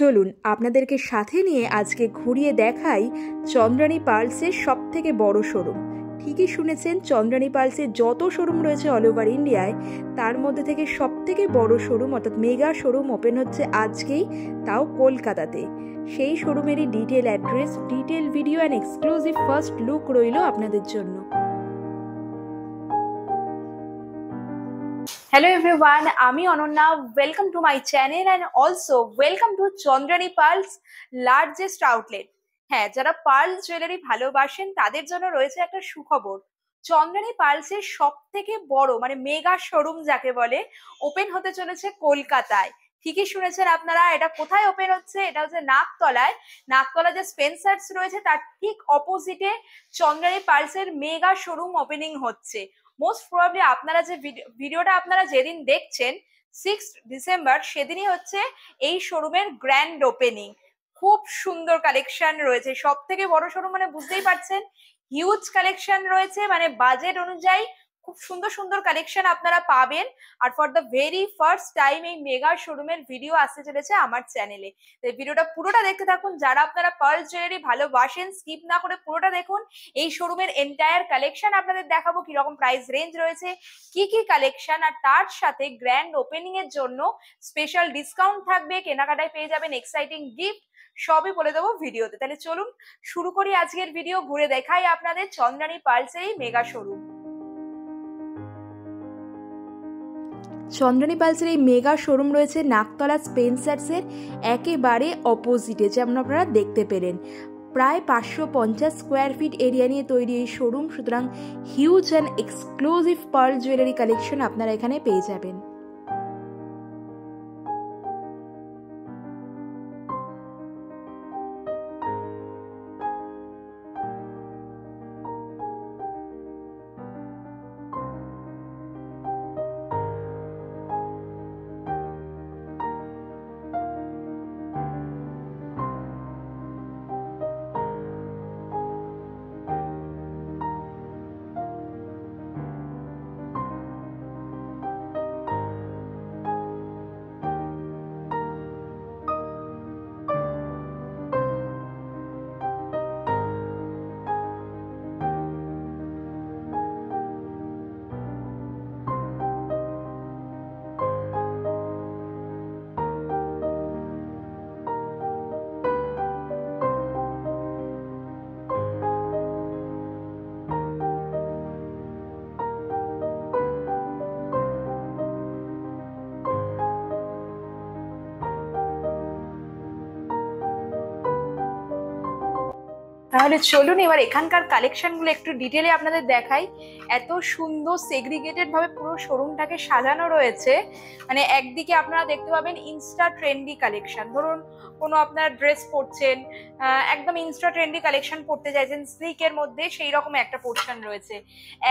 চলুন আপনাদেরকে সাথে নিয়ে আজকে ঘুরিয়ে দেখাই চন্দ্রানী পার্লসের সবথেকে বড় শোরুম। ঠিকই শুনেছেন, চন্দ্রানী পার্লসের যত শোরুম রয়েছে অল ওভার ইন্ডিয়ায়, তার মধ্যে থেকে সবথেকে বড় শোরুম অর্থাৎ মেগা শোরুম ওপেন হচ্ছে আজকেই, তাও কলকাতাতে। সেই শোরুমেরই detail address, detail video and exclusive first look রইল আপনাদের জন্য। Hello everyone, আমি Ananya. Welcome to my channel and also welcome to Chandrani Pearls largest outlet. হ্যাঁ, যারা পার্ল জুয়েলারি ভালোবাসেন তাদের জন্য রয়েছে একটা সুখবর। চন্দ্রানী পার্লসের সব থেকে বড় মেগা শোরুম যাকে বলে, ওপেন হতে চলেছে কলকাতায়। ঠিকই শুনেছেন আপনারা। এটা কোথায় ওপেন হচ্ছে? এটা হচ্ছে নাকতলায়। নাকতলা যে স্পেন্সার্স রয়েছে তার ঠিক অপোজিটে চন্দ্রানী পার্লসের মেগা শোরুম ওপেনিং হচ্ছে। মোস্ট প্রবাবলি আপনারা যে ভিডিওটা আপনারা যেদিন দেখছেন 6 ডিসেম্বর, সেদিনই হচ্ছে এই শোরুমের গ্র্যান্ড ওপেনিং। খুব সুন্দর কালেকশন রয়েছে। সব থেকে বড় শোরুম বুঝতেই পারছেন, হিউজ কালেকশন রয়েছে। বাজেট অনুযায়ী খুব সুন্দর সুন্দর কালেকশন আপনারা পাবেন। আর for the very first time এই মেগা শোরুমের ভিডিও আসতে চলেছে আমার চ্যানেলে। এই ভিডিওটা পুরোটা দেখতে থাকুন। যারা আপনারা পার্ল জুয়েলারি ভালোবাসেন, স্কিপ না করে পুরোটা দেখুন। এই শোরুমের এন্টায়ার কালেকশন আপনাদের দেখাবো, কিরকম প্রাইস রেঞ্জ রয়েছে, কি কি কালেকশন, আর তার সাথে গ্র্যান্ড ওপেনিং এর জন্য স্পেশাল ডিসকাউন্ট থাকবে, কেনাকাটায় পেয়ে যাবেন এক্সাইটিং গিফট, সবই বলে দেবো ভিডিওতে। তাহলে চলুন শুরু করি আজকের ভিডিও। ঘুরে দেখাই আপনাদের চন্দ্রানী পার্লসের এই মেগা শোরুম। চন্দ্রানী পার্লসের এই মেগা শোরুম রয়েছে নাকতলা স্পেন্সার্সের একেবারে অপোজিটে, যেমন আপনারা দেখতে পেলেন। প্রায় 550 স্কোয়ার ফিট এরিয়া নিয়ে তৈরি এই শোরুম, সুতরাং huge and exclusive pearl jewellery collection আপনারা এখানে পেয়ে যাবেন। তাহলে চলুন এবার এখানকার কালেকশন গুলো একটু ডিটেলে আপনাদের দেখাই। এত সুন্দর সেগ্রিগেটেড ভাবে পুরো শোরুমটাকে সাজানো রয়েছে। একদিকে আপনারা দেখতে পাবেন ইনস্টা ট্রেন্ডি কালেকশন। ধরুন কোনো আপনারা ড্রেস পরছেন, একদম ইনস্টা ট্রেন্ডি কালেকশন পরতে চাইছেন স্লিকের মধ্যে, সেই রকম একটা পোর্শন রয়েছে।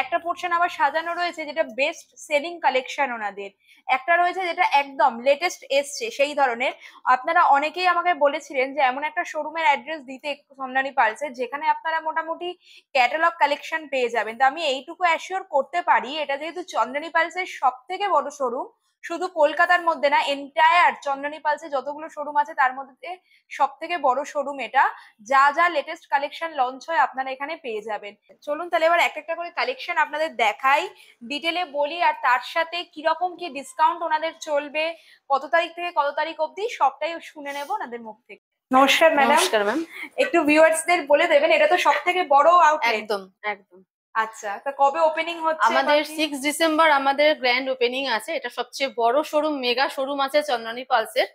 একটা পোর্শন আবার সাজানো রয়েছে যেটা বেস্ট সেলিং কালেকশন ওনাদের। একটা রয়েছে যেটা একদম লেটেস্ট এসছে সেই ধরনের। আপনারা অনেকেই আমাকে বলেছিলেন যে এমন একটা শোরুমের অ্যাড্রেস দিতে চন্দ্রানী পার্লসে, যেখানে আপনারা মোটামুটি ক্যাটালগ কালেকশন পেয়ে যাবেন। তো আমি এইটুকু অ্যাসিওর করতে পারি, এটা যেহেতু চন্দ্রানী পার্লসের সব থেকে বড় শোরুম, শুধু কলকাতার মধ্যে না, এন্টায়ার চন্দ্রানী পার্লসে যতগুলো শোরুম আছে তার মধ্যে সব থেকে বড় শোরুম এটা। যা যা লেটেস্ট কালেকশন লঞ্চ হয় আপনারা এখানে পেয়ে যাবেন। চলুন তাহলে এবার একটা একটা করে কালেকশন আপনাদের দেখাই, ডিটেলে বলি, আর তার সাথে কিরকম কি ডিসকাউন্ট ওনাদের চলবে, কত তারিখ থেকে কত তারিখ অবধি, সবটাই শুনে নেবো ওনাদের মুখ থেকে। নমস্কার ম্যাডাম। নমস্কার ম্যাম। একটু ভিউয়ার্সদের বলে দেবেন, এটা তো সব থেকে বড় আউটলেট। একদম একদম। আচ্ছা, তা কবে ওপেনিং হচ্ছে? আমাদের 6 ডিসেম্বর আমাদের গ্র্যান্ড ওপেনিং আছে। এটা সবচেয়ে বড় শোরুম, মেগা শোরুম আছে চন্দ্রানী পার্লসের।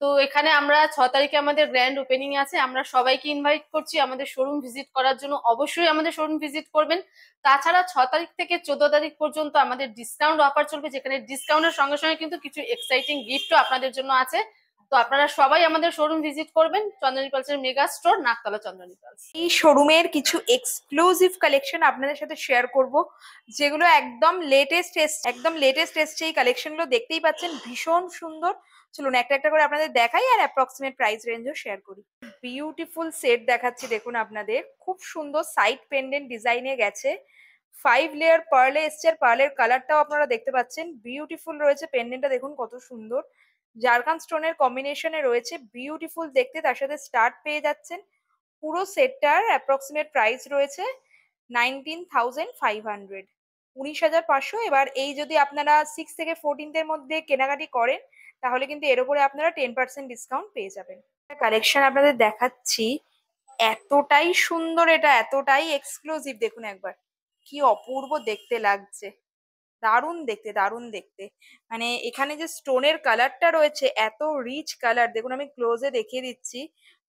তো এখানে আমরা 6 তারিখে আমাদের গ্র্যান্ড ওপেনিং আছে। আমরা সবাইকে ইনভাইট করছি আমাদের শোরুম ভিজিট করার জন্য। অবশ্যই আমাদের শোরুম ভিজিট করবেন। তাছাড়া 6 তারিখ থেকে 14 তারিখ পর্যন্ত আমাদের ডিসকাউন্ট অফার চলবে, যেখানে ডিসকাউন্টের সঙ্গে সঙ্গে কিন্তু কিছু এক্সাইটিং গিফটও আপনাদের জন্য আছে। তো আপনারা সবাই আমাদের শোরুম ভিজিট করবেন, চন্দ্রানী পার্লসের mega store, Naktala Chandrani Pearls. এই শোরুমের কিছু এক্সক্লুসিভ কালেকশন আপনাদের সাথে শেয়ার করব, যেগুলো একদম লেটেস্ট এসছে। এই কালেকশনগুলো দেখতেই পাচ্ছেন, ভীষণ সুন্দর। চলুন একটা একটা করে আপনাদের দেখাই আর অ্যাপ্রক্সিমেট প্রাইস রেঞ্জও শেয়ার করি। বিউটিফুল সেট দেখাচ্ছি দেখুন আপনাদের। খুব সুন্দর সাইড পেন্ডেন্ট ডিজাইনে গেছে, 5 লেয়ার পার্লে এসছে। আর পার্লের কালারটাও আপনারা দেখতে পাচ্ছেন, বিউটিফুল রয়েছে। পেন্ডেন্টটা দেখুন কত সুন্দর, জারকান স্টোনের কম্বিনেশনে রয়েছে, বিউটিফুল দেখতে, তার সাথে স্টার্ট পেয়ে যাচ্ছেন। পুরো সেটটার অ্যাপ্রক্সিমেট প্রাইস রয়েছে 19,500, 19,500। এবার এই যদি আপনারা 6 থেকে 14 এর মধ্যে কেনাকাটি করেন তাহলে কিন্তু এর উপরে আপনারা 10% ডিসকাউন্ট পেয়ে যাবেন। কালেকশন আপনাদের দেখাচ্ছি, এতটাই সুন্দর, এটা এতটাই এক্সক্লুসিভ, দেখুন একবার কি অপূর্ব দেখতে লাগছে, দারুণ দেখতে, দারুণ দেখতে। মানে এখানে যে স্টোনের কালারটা রয়েছে এত রিচ কালার, দেখুন আমি ক্লোজে দেখিয়ে দিচ্ছি।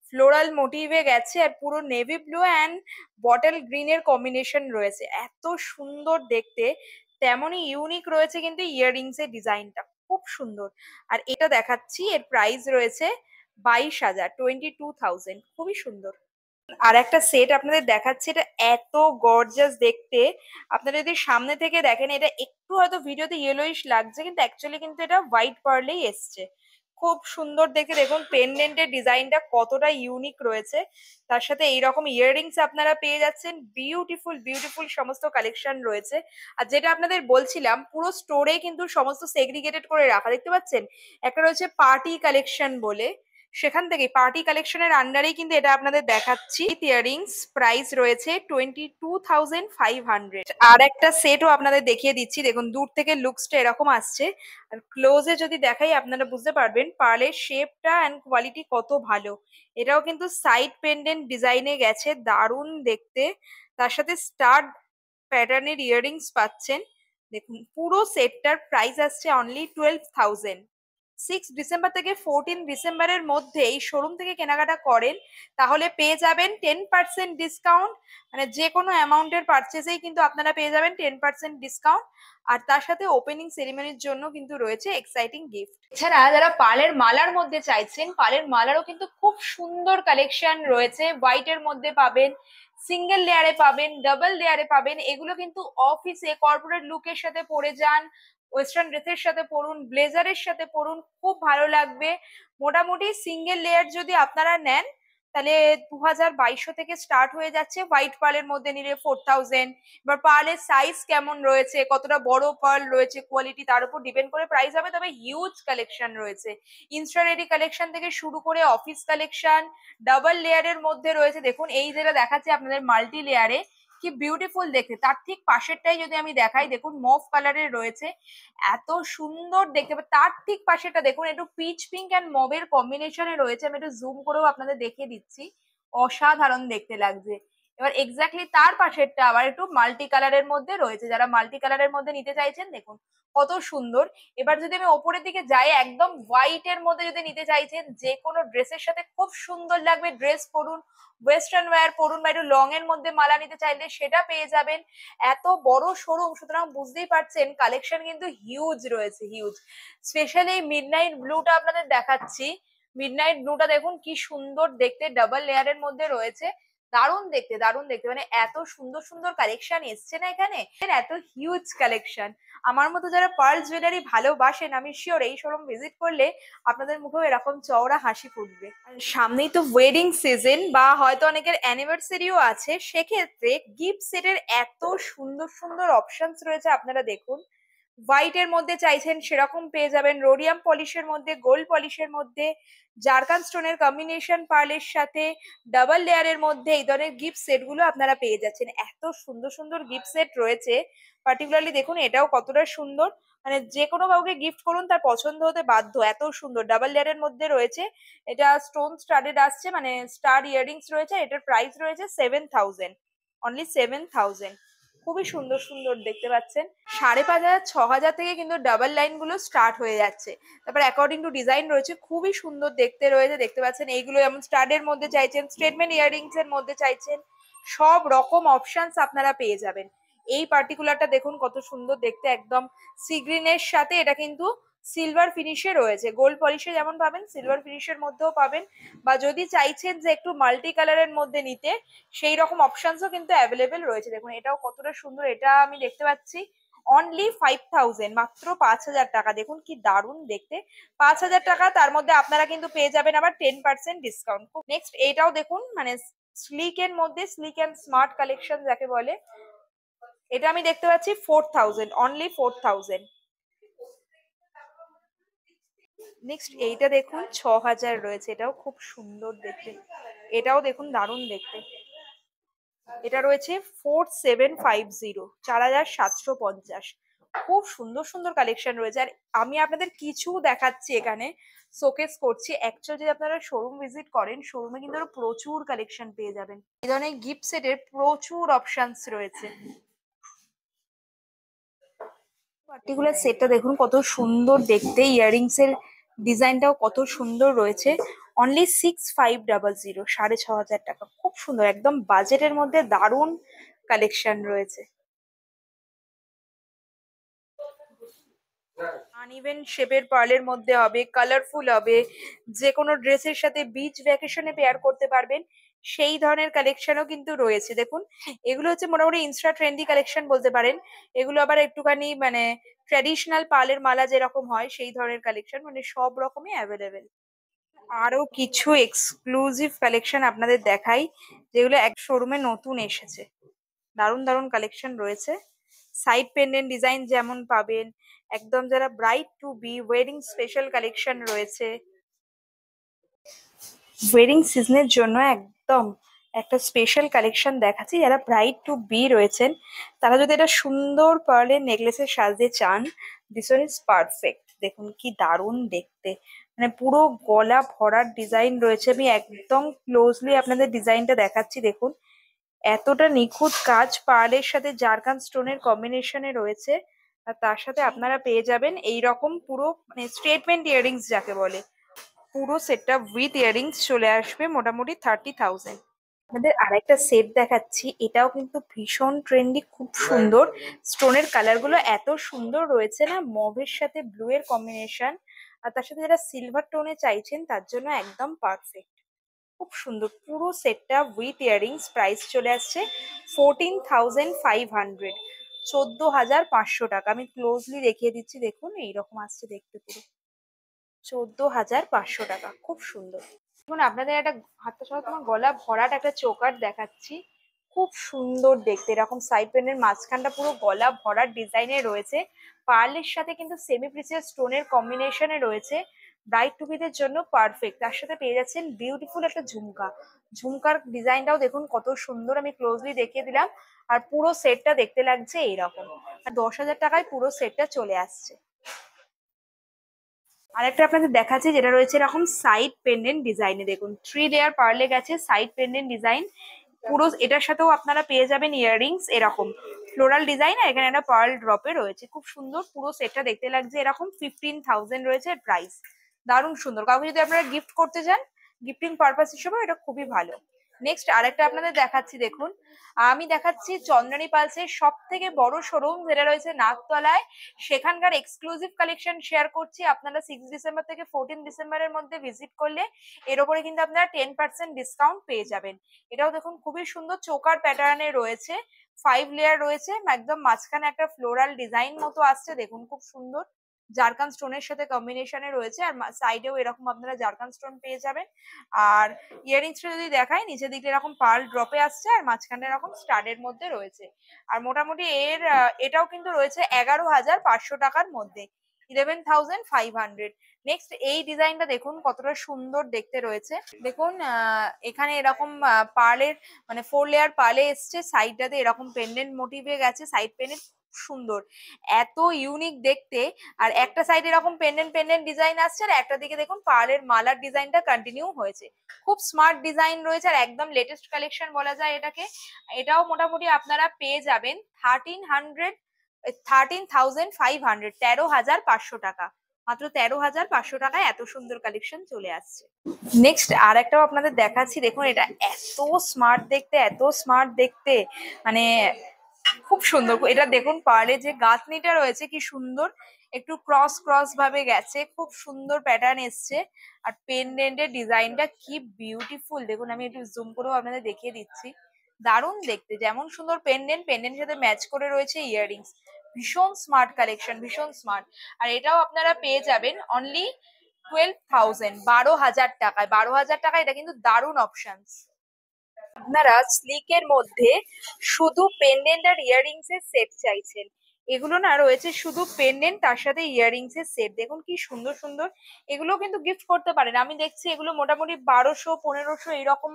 ফ্লোরাল মোটিভে গেছে আর পুরো নেভি ব্লু অ্যান্ড বটল গ্রিনের কম্বিনেশন রয়েছে, এত সুন্দর দেখতে। তেমনই ইউনিক রয়েছে কিন্তু ইয়াররিংস এর ডিজাইনটা, খুব সুন্দর। আর এটা দেখাচ্ছি, এর প্রাইস রয়েছে 22,000, 22,000, খুবই সুন্দর। আর একটা সেট আপনাদের দেখাচ্ছি, এটা এত গর্জাস দেখতে। আপনারা যদি সামনে থেকে দেখেন, এটা একটু হয়তো ভিডিওতে ইয়েলোইশ লাগছে কিন্তু অ্যাকচুয়ালি কিন্তু এটা হোয়াইট পার্লেই এসছে। খুব সুন্দর দেখে, দেখুন পেন্ডেন্টের ডিজাইনটা কতটা ইউনিক রয়েছে, তার সাথে এইরকম ইয়াররিংস আপনারা পেয়ে যাচ্ছেন। বিউটিফুল বিউটিফুল সমস্ত কালেকশন রয়েছে। আর যেটা আপনাদের বলছিলাম, পুরো স্টোরে কিন্তু সমস্ত সেগ্রিগেটেড করে রাখা, দেখতে পাচ্ছেন। একটা রয়েছে পার্টি কালেকশন বলে, সেখান থেকে পার্টি কালেকশনের আন্ডারেই কিন্তু এটা আপনাদের দেখাচ্ছি। ইয়াররিংস প্রাইস রয়েছে 22,500। আর একটা সেটও আপনাদের দেখিয়ে দিচ্ছি, দেখুন দূর থেকে লুকসটা এরকম আসছে, আর ক্লোজে যদি দেখাই আপনারা বুঝতে পারবেন পার্লের শেপটা অ্যান্ড কোয়ালিটি কত ভালো। এটাও কিন্তু সাইড পেন্ডেন্ট ডিজাইনে গেছে, দারুণ দেখতে। তার সাথে স্টার প্যাটার্নের ইয়াররিংস পাচ্ছেন। দেখুন পুরো সেটটার প্রাইস আসছে অনলি 12,000। 6 ডিসেম্বর থেকে 14 ডিসেম্বরের মধ্যে এই শোরুম থেকে কেনাকাটা করেন তাহলে পেয়ে যাবেন 10% ডিসকাউন্ট। মানে যে কোনো অ্যামাউন্টের পারচেজেই কিন্তু আপনারা পেয়ে যাবেন 10% ডিসকাউন্ট। আর তার সাথে ওপেনিং সেরিমনির জন্য কিন্তু রয়েছে এক্সাইটিং গিফট। এছাড়া যারা পালের মালার মধ্যে চাইছেন, পালের মালারও কিন্তু খুব সুন্দর কালেকশন রয়েছে। হোয়াইটের মধ্যে পাবেন, সিঙ্গেল লেয়ারে পাবেন, ডাবল লেয়ারে পাবেন। এগুলো কিন্তু অফিসে কর্পোরেট লুকের সাথে পরে যান, ওয়েস্টার্ন ড্রেসের সাথে পরুন, ব্লেজারের সাথে পরুন, খুব ভালো লাগবে। মোটামুটি সিঙ্গেল লেয়ার যদি আপনারা নেন তাহলে 2,200 থেকে স্টার্ট হয়ে যাচ্ছে, হোয়াইট পার্লের মধ্যে নিলে 4,000। এবার পার্লের সাইজ কেমন রয়েছে, কতটা বড় পার্ল রয়েছে, কোয়ালিটি, তার উপর ডিপেন্ড করে প্রাইস হবে। তবে হিউজ কালেকশন রয়েছে, ইনস্টা রেডি কালেকশন থেকে শুরু করে অফিস কালেকশন, ডাবল লেয়ারের মধ্যে রয়েছে। দেখুন এই যেটা দেখাচ্ছে আপনাদের মাল্টি লেয়ারে, কি বিউটিফুল দেখতে। তার ঠিক পাশেরটাই যদি আমি দেখাই, দেখুন মভ কালারের রয়েছে, এত সুন্দর দেখতে। তার ঠিক পাশেটা দেখুন, একটু পিচ পিঙ্ক অ্যান্ড মবের কম্বিনেশনে রয়েছে, আমি একটু জুম করেও আপনাদের দেখিয়ে দিচ্ছি, অসাধারণ দেখতে লাগছে। এবার এক্স্যাক্টলি তার পাশেরটা আবার একটু মাল্টি কালারের মধ্যে রয়েছে, যারা মাল্টি কালারের মধ্যে নিতে চাইছেন দেখুন কত সুন্দর। এবার যদি আমি ওপরের দিকে যাই, একদম হোয়াইট এর মধ্যে যদি নিতে চাইছেন, যে কোনো ড্রেসের সাথে খুব সুন্দর লাগবে, ড্রেস পরুন, ওয়েস্টার্ন ওয়্যার পরুন, বা একটু লং এর মধ্যে মালা নিতে চাইলে সেটা পেয়ে যাবেন। এত বড় শোরুম, সুতরাং বুঝতেই পারছেন কালেকশন কিন্তু হিউজ রয়েছে, হিউজ। স্পেশালি মিডনাইট ব্লুটা আপনাদের দেখাচ্ছি। মিডনাইট ব্লুটা দেখুন কি সুন্দর দেখতে, ডাবল লেয়ারের মধ্যে রয়েছে, দারুণ দেখতে, দারুণ দেখতে। মানে এত সুন্দর সুন্দর কালেকশন এসছে না এখানে, এত হিউজ কালেকশন। আমার মতো যারা পার্ল জুয়েলারি ভালোবাসেন, আমি শিওর এই শোরুম ভিজিট করলে আপনাদের মুখেও এরকম চওড়া হাসি ফুটবে। আর সামনেই তো ওয়েডিং সিজন, বা হয়তো অনেকের অ্যানিভার্সারিও আছে, সেক্ষেত্রে গিফট সেটের এত সুন্দর সুন্দর অপশনস রয়েছে। আপনারা দেখুন, হোয়াইট এর মধ্যে চাইছেন সেরকম পেয়ে যাবেন, রোডিয়াম পলিশের মধ্যে, গোল্ড পলিশের মধ্যে, জারকান স্টোনের কম্বিনেশন পার্লের সাথে, ডাবল লেয়ারের মধ্যে এই ধরনের গিফট সেট গুলো আপনারা পেয়ে যাচ্ছেন। এত সুন্দর সুন্দর গিফট সেট রয়েছে, পার্টিকুলারলি দেখুন এটাও কতটা সুন্দর। মানে যে কোনো কাউকে গিফট করুন তার পছন্দ হতে বাধ্য, এত সুন্দর। ডাবল লেয়ারের মধ্যে রয়েছে, এটা স্টোন স্টাডেড আসছে, মানে স্টার ইয়াররিংস রয়েছে। এটার প্রাইস রয়েছে 7,000, অনলি 7,000। খুবই সুন্দর সুন্দর দেখতে পাচ্ছেন। 5,500, 6,000 থেকে কিন্তু ডাবল লাইন গুলো স্টার্ট হয়ে যাচ্ছে। তারপর অ্যাকর্ডিং টু ডিজাইন রয়েছে, খুবই সুন্দর দেখতে রয়েছে, দেখতে পাচ্ছেন। এইগুলো যেমন স্টাডের মধ্যে চাইছেন, স্টেটমেন্ট ইয়াররিংস এর মধ্যে চাইছেন, সব রকম অপশনস আপনারা পেয়ে যাবেন। এই পার্টিকুলারটা দেখুন কত সুন্দর দেখতে, একদম সি গ্রিনের সাথে এটা কিন্তু সিলভার ফিনিশে রয়েছে। গোল্ড পলিশে যেমন পাবেন, সিলভার ফিনিশের মধ্যেও পাবেন। বা যদি চাইছেন যে একটু মাল্টি কালারের মধ্যে নিতে, সেই রকম অপশনসও কিন্তু অ্যাভেলেবেল রয়েছে। দেখুন এটাও কতটা সুন্দর, এটা আমি দেখতে পাচ্ছি অনলি 5,000, মাত্র 5,000 টাকা। দেখুন কি দারুণ দেখতে, 5,000 টাকা। তার মধ্যে আপনারা কিন্তু পেয়ে যাবেন আবার 10% ডিসকাউন্ট। নেক্সট এটাও দেখুন, মানে স্লিক এর মধ্যে, স্লিক অ্যান্ড স্মার্ট কালেকশন যাকে বলে, এটা আমি দেখতে পাচ্ছি 4,000, অনলি 4,000। নেক্সট এইটা দেখুন 6000 রয়েছে, এটাও খুব সুন্দর দেখতে, এটাও দেখুন দারুণ দেখতে। এটা রয়েছে 4750, 4750। খুব সুন্দর সুন্দর কালেকশন রয়েছে। আর আমি আপনাদের কিছু দেখাচ্ছি এখানে, শোকেস করছি। অ্যাকচুয়ালি যদি আপনারা শোরুম ভিজিট করেন, শোরুমে কিন্তু আরো প্রচুর কালেকশন পেয়ে যাবেন। এই ধরনের গিফট সেটের প্রচুর অপশনস রয়েছে। পার্টিকুলার সেটটা দেখুন কত সুন্দর দেখতে, ইয়াররিংস এর ডিজাইনটাও কত সুন্দর রয়েছে। অনলি 6500, 6500 টাকা। খুব সুন্দর, একদম বাজেটের মধ্যে দারুণ কালেকশন রয়েছে। আনইভেন শেপের পার্লের মধ্যে হবে, কালারফুল হবে, যে কোনো ড্রেসের সাথে বিচ ভ্যাকেশনে পেয়ার করতে পারবেন সেই ধরনের কালেকশনও কিন্তু রয়েছে। দেখুন এগুলো হচ্ছে মোটামুটি ইনস্টা ট্রেন্ডি কালেকশন বলতে পারেন। এগুলো আবার একটুখানি মানে ট্র্যাডিশনাল পার্লের মালা যেরকম হয় সেই ধরনের কালেকশন, মানে সব রকমই অ্যাভেলেবেল। আরো কিছু এক্সক্লুসিভ কালেকশন আপনাদের দেখাই, যেগুলো এক শোরুমে নতুন এসেছে। দারুণ দারুণ কালেকশন রয়েছে। সাইড পেন্ডেন্ট ডিজাইন যেমন পাবেন, একদম যারা bride to be, wedding special collection রয়েছে। ওয়েডিং সিজনের জন্য একদম একটা স্পেশাল কালেকশন দেখাচ্ছি। যারা ব্রাইড টু বি রয়েছেন তারা যদি এটা সুন্দর পার্লের নেকলেসের সাজতে চান, দিস ওয়ান ইজ পারফেক্ট। দেখুন কি দারুণ দেখতে, মানে পুরো গলা ভরার ডিজাইন রয়েছে। আমি একদম ক্লোজলি আপনাদের ডিজাইনটা দেখাচ্ছি। দেখুন এতটা নিখুঁত কাজ পার্লের সাথে জারকান স্টোনের কম্বিনেশনে রয়েছে। আর তার সাথে আপনারা পেয়ে যাবেন এই রকম পুরো মানে স্টেটমেন্ট ইয়াররিংস যাকে বলে, পুরো সেটটা উইথ ইয়াররিংস চলে আসবে মোটামুটি 30,000। আপনাদের আরেকটা সেট দেখাচ্ছি, এটাও কিন্তু ভীষণ ট্রেন্ডি, খুব সুন্দর। স্টোনের কালার গুলো এত সুন্দর রয়েছে না, মভের সাথে ব্লু এর কম্বিনেশন। আর তার সাথে যারা সিলভার টোনে চাইছেন তার জন্য একদম পারফেক্ট। খুব সুন্দর পুরো সেটটা উইথ ইয়াররিংস, প্রাইস চলে আসছে 14,500, 14,500 টাকা। আমি ক্লোজলি দেখিয়ে দিচ্ছি, দেখুন এইরকম আসছে দেখতে পুরো, 14,500 টাকা। খুব সুন্দর। এখন আপনাদের একটা হাতটা সহ তোমার গলা ভরাট একটা চোকার দেখাচ্ছি, খুব সুন্দর দেখতে। এরকম সাইড পেনের মাঝখানটা পুরো গলা ভরাট ডিজাইনে রয়েছে, পার্লের সাথে কিন্তু সেমি প্রিসিয়াস স্টোনের কম্বিনেশনে রয়েছে। ব্রাইড টু বিদের জন্য পারফেক্ট। তার সাথে পেয়ে যাচ্ছেন বিউটিফুল একটা ঝুমকা। ঝুমকার ডিজাইনটাও দেখুন কত সুন্দর, আমি ক্লোজলি দেখিয়ে দিলাম। আর পুরো সেটটা দেখতে লাগছে এইরকম। আর 10,000 টাকায় পুরো সেটটা চলে আসছে। আরেকটা আপনাদের দেখাচ্ছি যেটা রয়েছে এরকম সাইড পেন্ডেন্ট ডিজাইনে। দেখুন 3 লেয়ার পার্লে গেছে সাইড পেন্ডেন্ট ডিজাইন পুরো। এটার সাথেও আপনারা পেয়ে যাবেন ইয়াররিংস এরকম ফ্লোরাল ডিজাইন, আর এখানে একটা পার্ল ড্রপে রয়েছে। খুব সুন্দর পুরো সেটটা দেখতে লাগছে এরকম। 15,000 রয়েছে প্রাইস। দারুণ সুন্দর, কাউকে যদি আপনারা গিফট করতে চান, গিফটিং পারপাস হিসেবে এটা খুবই ভালো। নেক্সট আরেকটা আপনাদের দেখাচ্ছি। দেখুন আমি দেখাচ্ছি চন্দ্রানী পালসের সব থেকে বড় শোরুম যেটা রয়েছে নাগতলায়, সেখানকার এক্সক্লুসিভ কালেকশন শেয়ার করছি। আপনারা 6 ডিসেম্বর থেকে 14 ডিসেম্বরের মধ্যে ভিজিট করলে এর ওপরে কিন্তু আপনারা 10% ডিসকাউন্ট পেয়ে যাবেন। এটাও দেখুন খুবই সুন্দর চোকার প্যাটার্নে রয়েছে, 5 লেয়ার রয়েছে, একদম মাঝখানে একটা ফ্লোরাল ডিজাইন মতো আসছে। দেখুন খুব সুন্দর জারকান স্টোনের সাথে কম্বিনেশনে রয়েছে, আর সাইডেও এরকম আপনারা জারকান স্টোন পেয়ে যাবেন। আর ইয়াররিংসটা যদি দেখাই, নিচের দিকে এরকম পার্ল ড্রপে আসছে আর মাঝখানে এরকম স্টাডের মধ্যে রয়েছে। আর মোটামুটি এটাও কিন্তু রয়েছে 11,500 টাকার মধ্যে, 11,500। নেক্সট এই ডিজাইনটা দেখুন কতটা সুন্দর দেখতে রয়েছে। দেখুন এখানে এরকম পার্লের মানে 4 লেয়ার পার্লে এসছে, সাইডটাতে এরকম পেন্ডেন্ট মোটিভে গেছে, সাইড পেন্ডেন্ট সুন্দর, এত ইউনিক দেখতে। আর একটা সাইড এরকম পেন্ডেন্ট পেন্ডেন্ট ডিজাইন আসছে, আর একটা দিকে দেখুন পার্লের মালার ডিজাইনটা কন্টিনিউ হয়েছে। খুব স্মার্ট ডিজাইন রয়েছে আর একদম লেটেস্ট কালেকশন বলা যায় এটাকে। এটাও মোটামুটি আপনারা পেয়ে যাবেন 13,500, 13,500 টাকা। মাত্র 13,500 টাকায় এত সুন্দর কালেকশন চলে আসছে। নেক্সট আর একটাও আপনাদের দেখাচ্ছি। দেখুন এটা এত স্মার্ট দেখতে, এত স্মার্ট দেখতে, মানে খুব সুন্দর। এটা দেখুন পার্লে যে গাঁথনিটা রয়েছে কি সুন্দর, একটু ক্রস ক্রস ভাবে গেছে, খুব সুন্দর প্যাটার্ন এসছে। আর পেন্ডেন্টের ডিজাইনটা কি বিউটিফুল, দেখুন আমি একটু জুম করেও আপনাদের দেখিয়ে দিচ্ছি। দারুণ দেখতে, যেমন সুন্দর পেন্ডেন্ট, পেন্ডেন্টের সাথে ম্যাচ করে রয়েছে ইয়াররিংস। ভীষণ স্মার্ট কালেকশন, ভীষণ স্মার্ট। আর এটাও আপনারা পেয়ে যাবেন অনলি 12,000, 12,000 টাকায়। 12,000 টাকা, এটা কিন্তু দারুণ অপশনস। আপনারা স্লিকের মধ্যে শুধু পেন্ডেন্ট আর ইয়াররিংস এর সেট চাইছেন, এগুলো না রয়েছে শুধু পেন্ডেন্ট, তার সাথে ইয়াররিংস এর সেট। দেখুন কি সুন্দর সুন্দর, এগুলো কিন্তু গিফট করতে পারেন। আমি দেখছি এগুলো মোটামুটি 1200 1500 এইরকম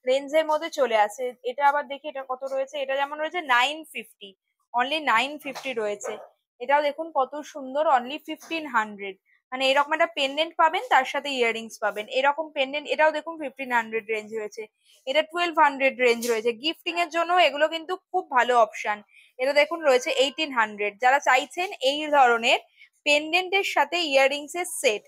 রেঞ্জের মধ্যে চলে আসে। এটা আবার দেখি এটা কত রয়েছে, এটা যেমন রয়েছে 950, অনলি 950 রয়েছে। এটাও দেখুন কত সুন্দর, অনলি 1500। মানে এরকম একটা পেন্ডেন্ট পাবেন, তার সাথে ইয়াররিংস পাবেন। এরকম পেন্ডেন্ট এটাও দেখুন 1500 রেঞ্জ রয়েছে, এটা 1200 রেঞ্জ রয়েছে। গিফটিং এর জন্য এগুলো কিন্তু খুব ভালো অপশন। এটা দেখুন রয়েছে 1800। যারা চাইছেন এই ধরনের পেন্ডেন্টের সাথে ইয়াররিংস এর set,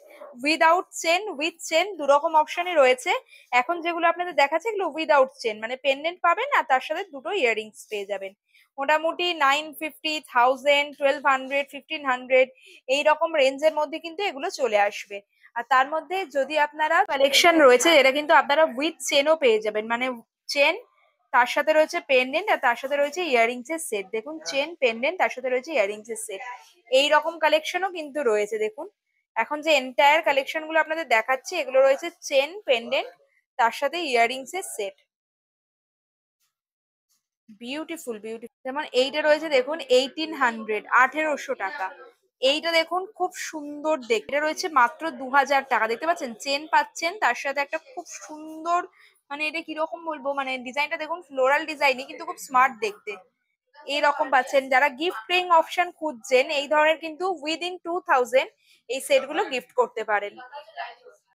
without chain with chain, দুরকম অপশনই রয়েছে। এখন যেগুলো আপনাদের দেখাচ্ছে এগুলো উইদাউট চেন, মানে পেন্ডেন্ট পাবেন আর তার সাথে দুটো ইয়াররিংস পেয়ে যাবেন। মোটামুটি 950, 1000, 1200, 1500 এইরকম রেঞ্জের মধ্যে কিন্তু এগুলো চলে আসবে। আর তার মধ্যে যদি আপনারা কালেকশন রয়েছে, এটা কিন্তু আপনারা উইথ চেনও পেয়ে যাবেন, মানে চেন, তার সাথে রয়েছে পেন্ডেন্ট, আর তার সাথে রয়েছে ইয়াররিংস এর সেট। দেখুন চেন, পেন্ডেন্ট, তার সাথে রয়েছে ইয়াররিংস এর সেট। এই রকম কালেকশনও কিন্তু রয়েছে। দেখুন এখন যে এন্টায়ার কালেকশন গুলো আপনাদের দেখাচ্ছি, এগুলো রয়েছে চেন, পেন্ডেন্ট, তার সাথে ইয়াররিংস এর সেট। Beautiful beautiful. যেমন এইটা রয়েছে দেখুন 1800, 1800 টাকা। এইটা দেখুন খুব সুন্দর দেখতে, এটা রয়েছে মাত্র 2000 টাকা। দেখতে পাচ্ছেন চেন পাচ্ছেন, তার সাথে একটা খুব সুন্দর, মানে এটা কিরকম বলবো, মানে ডিজাইনটা দেখুন ফ্লোরাল ডিজাইনই কিন্তু খুব স্মার্ট দেখতে। এইরকম পাচ্ছেন। যারা গিফট পেইং অপশন খুঁজছেন এই ধরনের কিন্তু উইদিন 2000 এই সেট গুলো গিফট করতে পারেন।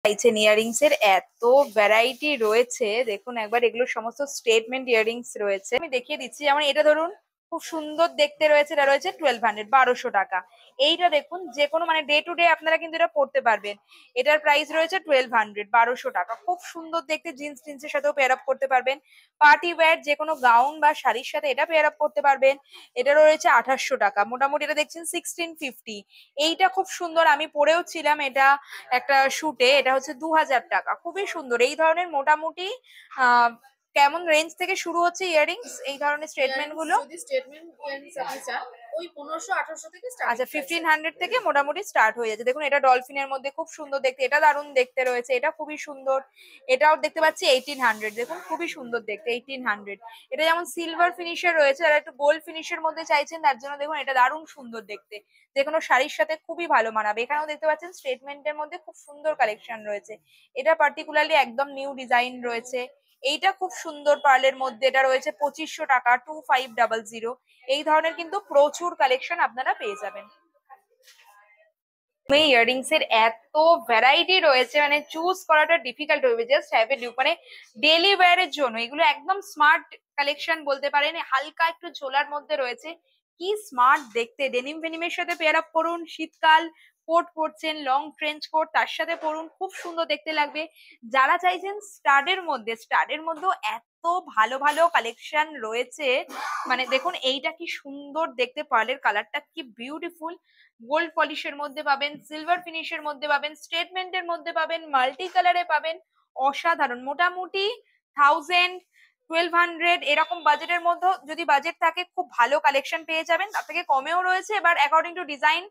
চাইছেন ইয়াররিংস এর এত ভ্যারাইটি রয়েছে, দেখুন একবার এগুলো সমস্ত স্টেটমেন্ট ইয়াররিংস রয়েছে। আমি দেখিয়ে দিচ্ছি। যেমন এটা ধরুন খুব সুন্দর দেখতে রয়েছে, এটা রয়েছে 1200, 1200 টাকা। এইটা দেখুন যে কোনো মানে ডে টু ডে আপনারা কিন্তু এটা পড়তে পারবেন। এটার প্রাইস রয়েছে 1200, 1200 টাকা। খুব সুন্দর দেখতে, জিন্স টিন্সের সাথেও পেয়ার আপ করতে পারবেন। পার্টি ওয়্যার যে কোনো গাউন বা শাড়ির সাথে এটা পেয়ার আপ করতে পারবেন। এটা রয়েছে 2800 টাকা। মোটামুটি এটা দেখছেন 1650। এইটা খুব সুন্দর, আমি পরেও ছিলাম এটা একটা শুটে, এটা হচ্ছে 2000 টাকা। খুবই সুন্দর। এই ধরনের মোটামুটি আহ কেমন রেঞ্জ থেকে শুরু হচ্ছে ইয়াররিংস এই ধরনের স্টেটমেন্ট গুলো? যদি স্টেটমেন্ট ইয়াররিংস আপনি চান, ওই 1500 1800 থেকে আচ্ছা, স্টার্টিং প্রাইস 1500 থেকে মোটামুটি স্টার্ট হয়ে যাচ্ছে। দেখুন এটা ডলফিনের মধ্যে খুব সুন্দর দেখতে, এটা দারুণ দেখতে রয়েছে, এটা খুবই সুন্দর। এটাও দেখতে পাচ্ছি 1800, দেখুন খুবই সুন্দর দেখতে 1800। এটা যেমন সিলভার ফিনিশের রয়েছে, আর একটু গোল্ড ফিনিশের মধ্যে চাইছেন তার জন্য দেখুন এটা দারুণ সুন্দর দেখতে, যে কোনো শাড়ির সাথে খুবই ভালো মানাবে। এখানেও দেখতে পাচ্ছেন স্টেটমেন্টের মধ্যে খুব সুন্দর কালেকশন রয়েছে। এটা পার্টিকুলারলি একদম নিউ ডিজাইন রয়েছে। এইটা খুব সুন্দর পার্লের মধ্যে, এটা রয়েছে 2500 টাকা, 2500। এই ধরনের কিন্তু প্রচুর কালেকশন আপনারা পেয়ে যাবেন। ইয়াররিংস এর এত ভ্যারাইটি রয়েছে, মানে চুজ করাটা ডিফিকাল্ট হবে। জাস্ট হ্যাভ এ লুক, মানে ডেলি ওয়্যার এর জন্য এগুলো একদম স্মার্ট কালেকশন বলতে পারেন। হালকা একটু ঝোলার মধ্যে রয়েছে, কি স্মার্ট দেখতে। ডেনিম ফেনিমের সাথে পেয়ার আপ করুন, শীতকাল কোট পরছেন, লং ট্রেঞ্চ কোট তার সাথে পরুন, খুব সুন্দর দেখতে লাগবে। যারা চাইছেন স্টাডের মধ্যে, স্টাডের মধ্যেও এত ভালো ভালো কালেকশন রয়েছে। মানে দেখুন এইটা কি সুন্দর দেখতে, পার্লের কালারটা কি বিউটিফুল। গোল্ড পলিশের মধ্যে পাবেন, সিলভার ফিনিশের মধ্যে পাবেন, স্টেটমেন্টের মধ্যে পাবেন, মাল্টি কালারে পাবেন। অসাধারণ। মোটামুটি 1000, 1200 এরকম বাজেটের মধ্যে যদি বাজেট থাকে খুব ভালো কালেকশন পেয়ে যাবেন। তার থেকে কমেও রয়েছে, এবার অ্যাকর্ডিং টু ডিজাইন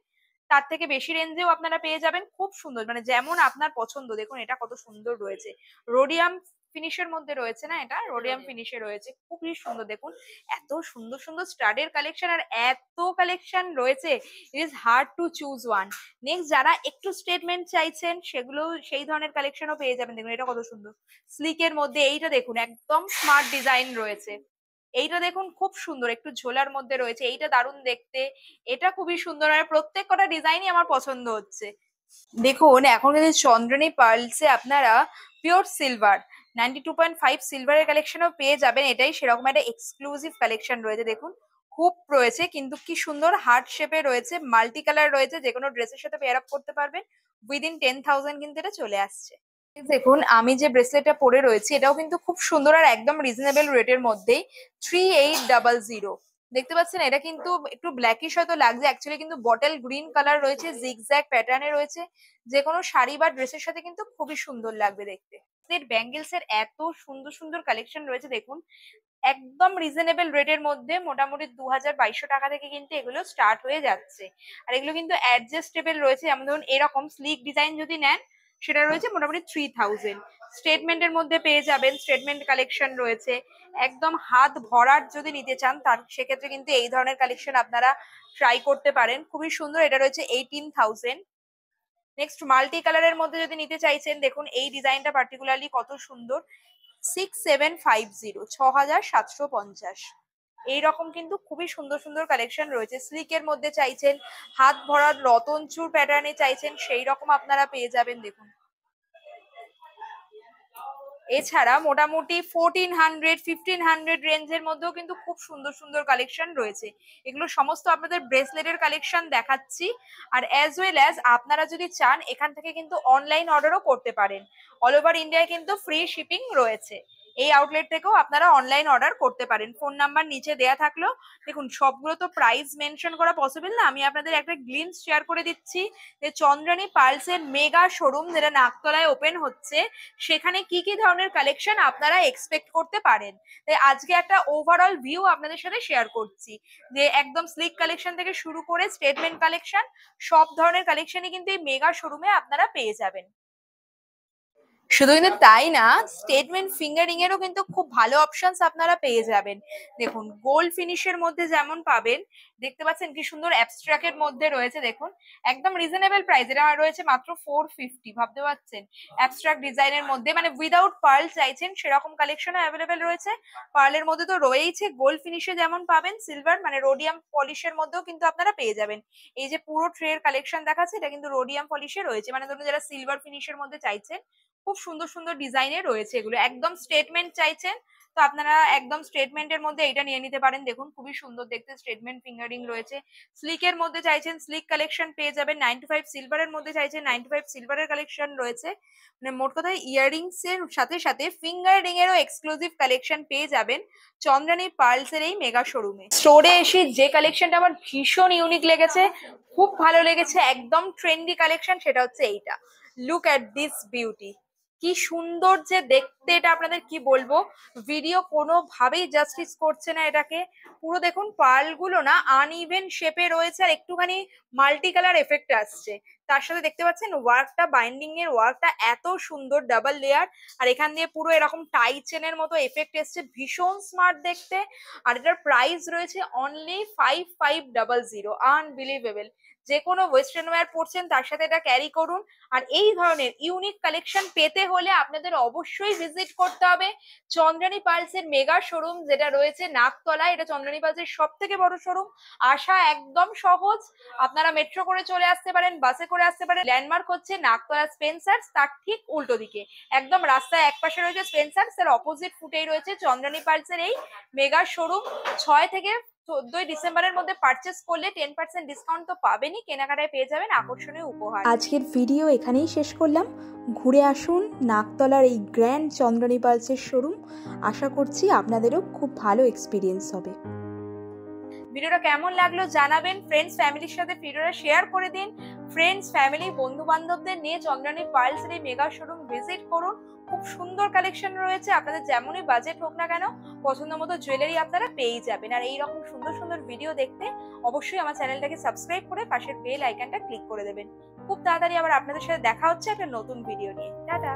তার থেকে বেশি রেঞ্জেও আপনারা পেয়ে যাবেন। খুব সুন্দর, মানে যেমন আপনার পছন্দ। দেখুন এটা কত সুন্দর রয়েছে, রোডিয়াম ফিনিশের মধ্যে রয়েছে না, এটা রোডিয়াম ফিনিশে রয়েছে, খুবই সুন্দর। দেখুন এত সুন্দর সুন্দর স্টাডের কালেকশন, আর এত কালেকশন রয়েছে, it is hard to choose one. Next যারা একটু স্টেটমেন্ট চাইছেন সেগুলো, সেই ধরনের কালেকশনও পেয়ে যাবেন। দেখুন এটা কত সুন্দর স্লিকের মধ্যে। এইটা দেখুন একদম স্মার্ট ডিজাইন রয়েছে। এইটা দেখুন খুব সুন্দর, একটু ঝোলার মধ্যে রয়েছে, এইটা দারুণ দেখতে। এটা খুবই সুন্দর, আর প্রত্যেক কটা ডিজাইনই আমার পছন্দ হচ্ছে। দেখুন এখন কিন্তু চন্দ্রনী পার্লসে আপনারা পিওর সিলভার 92.5 সিলভারের কালেকশনও পেয়ে যাবেন। এটাই সেরকম একটা এক্সক্লুসিভ কালেকশন রয়েছে। দেখুন খুব রয়েছে, কিন্তু কি সুন্দর হার্ট শেপে রয়েছে, মাল্টি কালার রয়েছে, যে কোনো ড্রেসের সাথে পেয়ার আপ করতে পারবেন। উইদিন 10,000 কিন্তু এটা চলে আসছে। দেখুন আমি যে ব্রেসলেটটা পরে রয়েছি এটাও কিন্তু খুব সুন্দর, আর একদম রিজনেবল রেটের মধ্যেই 3800। দেখতে পাচ্ছেন এটা কিন্তু একটু ব্ল্যাকিশ হয়তো লাগছে, অ্যাকচুয়ালি কিন্তু বটল গ্রিন কালার রয়েছে, জিগজ্যাগ প্যাটার্নে রয়েছে। যে কোনো শাড়ি বা ড্রেসের সাথে কিন্তু খুবই সুন্দর লাগবে দেখতে। ব্যাঙ্গেলস এর এত সুন্দর সুন্দর কালেকশন রয়েছে দেখুন, একদম রিজনেবল রেটের মধ্যে। মোটামুটি 2200 টাকা থেকে কিন্তু এগুলো স্টার্ট হয়ে যাচ্ছে। আর এগুলো কিন্তু অ্যাডজাস্টেবল রয়েছে, যেমন ধরুন এরকম স্লিক ডিজাইন যদি নেন সেটা রয়েছে মোটামুটি 3000। স্টেটমেন্টের মধ্যে পেয়ে যাবেন, স্টেটমেন্ট কালেকশন রয়েছে একদম হাত ভরাট। যদি নিতে চান তার সেক্ষেত্রে কিন্তু এই ধরনের কালেকশন আপনারা ট্রাই করতে পারেন, খুবই সুন্দর। এটা রয়েছে 18,000। নেক্সট মাল্টি কালারের মধ্যে যদি নিতে চাইছেন, দেখুন এই ডিজাইনটা পার্টিকুলারলি কত সুন্দর। 6750, 6750। এইরকম কিন্তু খুবই সুন্দর সুন্দর কালেকশন রয়েছে। স্লিকের মধ্যে চাইছেন, হাত ভরার রতন চুর প্যাটার্নে চাইছেন, সেই রকম আপনারা পেয়ে যাবেন। দেখুন এছাড়া মোটামুটি 1400 1500 রেঞ্জের মধ্যেও কিন্তু খুব সুন্দর সুন্দর কালেকশন রয়েছে। এগুলো সমস্ত আপনাদের ব্রেসলেটের কালেকশন দেখাচ্ছি। আর অ্যাজ ওয়েল অ্যাজ আপনারা যদি চান এখান থেকে কিন্তু অনলাইন অর্ডারও করতে পারেন। অল ওভার ইন্ডিয়ায় কিন্তু ফ্রি শিপিং রয়েছে। এই আউটলেট থেকেও আপনারা অনলাইন অর্ডার করতে পারেন। ফোন নাম্বার নিচে দেয়া থাকলো। দেখুন সবগুলো তো প্রাইস মেনশন করা পসিবল না, আমি আপনাদের একটা গ্লিমস শেয়ার করে দিচ্ছি যে চন্দ্রানী পার্লসের মেগা শোরুম যেটা নাকতলায় ওপেন হচ্ছে, সেখানে কি কি ধরনের কালেকশন আপনারা এক্সপেক্ট করতে পারেন। তাই আজকে একটা ওভারঅল ভিউ আপনাদের সাথে শেয়ার করছি যে একদম স্লিক কালেকশন থেকে শুরু করে স্টেটমেন্ট কালেকশন, সব ধরনের কালেকশনই কিন্তু এই মেগা শোরুমে আপনারা পেয়ে যাবেন। শুধু কিন্তু তাই না, স্টেটমেন্ট ফিঙ্গারিং এরও কিন্তু খুব ভালো অপশনস আপনারা পেয়ে যাবেন। দেখুন গোল্ড ফিনিশের মধ্যে যেমন পাবেন, দেখতে পাচ্ছেন কি সুন্দর অ্যাবস্ট্রাক্টের মধ্যে রয়েছে। দেখুন একদম রিজনেবল প্রাইস, এটা রয়েছে মাত্র 450। ভাবতে পারছেন অ্যাবস্ট্রাক্ট ডিজাইনের মধ্যে, মানে উইদাউট পার্ল চাইছেন সেরকম কালেকশন অ্যাভেলেবেল রয়েছে। পার্লের মধ্যে তো রয়েইছে, গোল্ড ফিনিশে যেমন পাবেন, সিলভার মানে রোডিয়াম পলিশের মধ্যেও কিন্তু আপনারা পেয়ে যাবেন। এই যে পুরো ট্রের কালেকশন দেখাচ্ছে, এটা কিন্তু রোডিয়াম পলিশে রয়েছে, মানে ধরুন যারা সিলভার ফিনিশের মধ্যে চাইছেন, খুব সুন্দর সুন্দর ডিজাইনের রয়েছে এগুলো। একদম স্টেটমেন্ট চাইছেন তো আপনারা একদম স্টেটমেন্টের মধ্যে এটা নিয়ে নিতে পারেন। দেখুন খুবই সুন্দর দেখতে স্টেটমেন্ট ফিঙ্গারিং রয়েছে। স্লিকের মধ্যে চাইছেন স্লিক কালেকশন পেয়ে যাবেন। 9 to 5 সিলভারের মধ্যে চাইছেন 9 to 5 সিলভারের কালেকশন রয়েছে। মানে মোট কথা ইয়াররিংস এর সাথে সাথে ফিঙ্গার রিং এরও এক্সক্লুসিভ কালেকশন পেয়ে যাবেন চন্দ্রানী পার্লসের এই মেগা শোরুমে। স্টোরে এসে যে কালেকশনটা আমার ভীষণ ইউনিক লেগেছে, খুব ভালো লেগেছে, একদম ট্রেন্ডি কালেকশন, সেটা হচ্ছে এইটা। লুক অ্যাট দিস বিউটি, কি সুন্দর যে দেখতে, এটা আপনাদের কি বলবো, ভিডিও কোনোভাবেই জাস্টিস করছে না এটাকে। পুরো দেখুন পার্ল গুলো না আনইভেন শেপে রয়েছে আর একটুখানি মাল্টি কালার এফেক্ট আসছে। তার সাথে দেখতে পাচ্ছেন ওয়ার্কটা, বাইন্ডিং এর ওয়ার্কটা এত সুন্দর, ডাবল লেয়ার। আর এখান দিয়ে পুরো এরকম টাই চেনের মতো এফেক্ট এসছে, ভীষণ স্মার্ট দেখতে। আর এটার প্রাইস রয়েছে অনলি 5500। আনবিলিভেবল। যে কোনো ওয়েস্টার্ন ওয়্যার পরছেন তার সাথে এটা ক্যারি করুন। আর এই ধরনের ইউনিক কালেকশন পেতে হলে আপনাদের অবশ্যই ভিজিট করতে হবে চন্দ্রানী পার্লসের মেগা শোরুম, যেটা রয়েছে নাকতলায়। এটা চন্দ্রানী পার্লসের সব থেকে বড় শোরুম। আসা একদম সহজ, আপনারা মেট্রো করে চলে আসতে পারেন, বাসে করে আসতে পারেন। ল্যান্ডমার্ক হচ্ছে নাকতলা স্পেন্সার্স, তার ঠিক উল্টো দিকে একদম রাস্তায় একপাশে রয়েছে স্পেন্সার্স, এর অপোজিট ফুটেই রয়েছে চন্দ্রানী পার্লসের এই মেগা শোরুম। 6 থেকে 14 ডিসেম্বরের মধ্যে পারচেস করলে 10% ডিসকাউন্ট তো পাবেনই, কেনাকাটায় পেয়ে যাবেন আকর্ষণীয় উপহার। আজকের ভিডিও এখানেই শেষ করলাম। ঘুরে আসুন নাকতলার এই গ্র্যান্ড চন্দ্রানী পার্লসের শোরুম। আশা করছি আপনাদেরও খুব ভালো এক্সপিরিয়েন্স হবে। ভিডিওটা কেমন লাগলো জানাবেন। ফ্রেন্ডস ফ্যামিলির সাথে ভিডিওটা শেয়ার করে দিন। ফ্রেন্ডস ফ্যামিলি বন্ধু বান্ধবদের নিয়ে চন্দ্রানী পার্লসের এই মেগা শোরুম ভিজিট করুন। খুব সুন্দর কালেকশন রয়েছে, আপনাদের যেমনই বাজেট হোক না কেন পছন্দ মতো জুয়েলারি আপনারা পেয়ে যাবেন। আর এইরকম সুন্দর সুন্দর ভিডিও দেখতে অবশ্যই আমার চ্যানেলটাকে সাবস্ক্রাইব করে পাশের বেল আইকনটা ক্লিক করে দেবেন। খুব তাড়াতাড়ি আবার আপনাদের সাথে দেখা হচ্ছে একটা নতুন ভিডিও নিয়ে। টাটা।